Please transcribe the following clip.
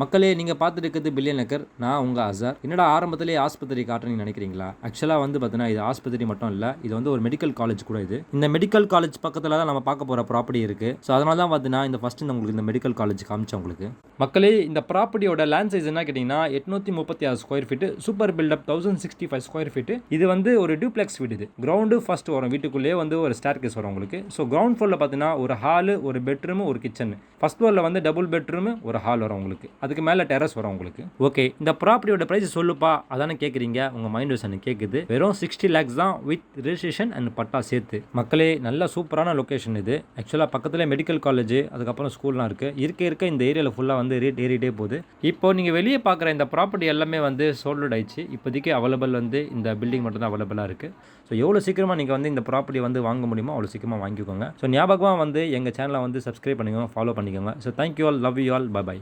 மக்களே நீங்கள் பார்த்துட்டு இருக்கிறது பில்லியன் நக்கர். நான் உங்கள் அசார். என்னடா ஆரம்பத்திலேயே ஆஸ்பத்திரி காட்டுறீங்கன்னு நினைக்கிறீங்களா? ஆக்சுவலாக வந்து பார்த்தீங்கன்னா இது ஆஸ்பத்திரி மட்டும் இல்லை, இது வந்து ஒரு மெடிக்கல் காலேஜ் கூட. இந்த மெடிக்கல் காலேஜ் பக்கத்தில் தான் நம்ம பார்க்க போகிற ப்ராப்பர்ட்டி இருக்குது. ஸோ அதனால தான் பார்த்தீங்கன்னா இந்த ஃபஸ்ட்டு உங்களுக்கு இந்த மெடிக்கல் காலேஜ் காமிச்சேன் உங்களுக்கு. மக்களே இந்த ப்ராப்பர்ட்டியோட லேண்ட் சைஸ் என்ன கேட்டிங்கன்னா 836 square feet, super build up 1065 square feet. இது வந்து ஒரு டியூப்ளெக்ஸ் வீடு. இது கிரவுண்டு ஃபர்ஸ்ட் வரும், வீட்டுக்குள்ளேயே வந்து ஒரு ஸ்டேர் கேஸ் வரும் உங்களுக்கு. ஸோ கிரவுண்ட் ஃப்ளோரில் பார்த்தீங்கன்னா ஒரு ஹாலு, ஒரு பெட்ரூமு, ஒரு கிச்சன். ஃபர்ஸ்ட் ஃப்ளோரில் வந்து டபுள் பெட்ரூமு, ஒரு ஹால் வரும் உங்களுக்கு. அதுக்கு மேலே டெரஸ் வரும் உங்களுக்கு. ஓகே, இந்த ப்ராப்பர்ட்டியோட பிரைஸ் சொல்லுப்பா அதானே கேட்குறீங்க. உங்கள் மைண்ட் வாய்ஸ் எனக்கு கேட்குது. வெறும் 60 lakhs தான் வித் ரெஜிஸ்ட்ரேஷன் அண்ட் பட்டா சேர்த்து. மக்களே நல்ல சூப்பரான லொக்கேஷன் இது. ஆக்சுவலாக பக்கத்தில் மெடிக்கல் காலேஜ், அதுக்கப்புறம் ஸ்கூல்லாம் இருக்குது. இருக்க இந்த ஏரியாவில் ஃபுல்லாக வந்து ரேட் ஏறிட்டே போகுது. இப்போ நீங்கள் வெளியே பார்க்குற இந்த ப்ராப்பர்ட்டி எல்லாமே வந்து சோல்ட் ஆயிடுச்சு. இப்போதைக்கு அவைலபிள் வந்து இந்த பில்டிங் மட்டும் தான் அவைலபிளாக இருக்குது. ஸோ எவ்வளோ சீக்கிரமாக நீங்கள் வந்து இந்த ப்ராப்பர்ட்டி வந்து வாங்க முடியுமோ அவ்வளோ சீக்கிரமாக வாங்கிக்கோங்க. ஸோ ஞாபகமாக வந்து எங்கள் சேனலை வந்து சப்ஸ்கிரைப் பண்ணிக்கோங்க, ஃபாலோ பண்ணிக்கோங்க. So thank you all, love you all, bye by.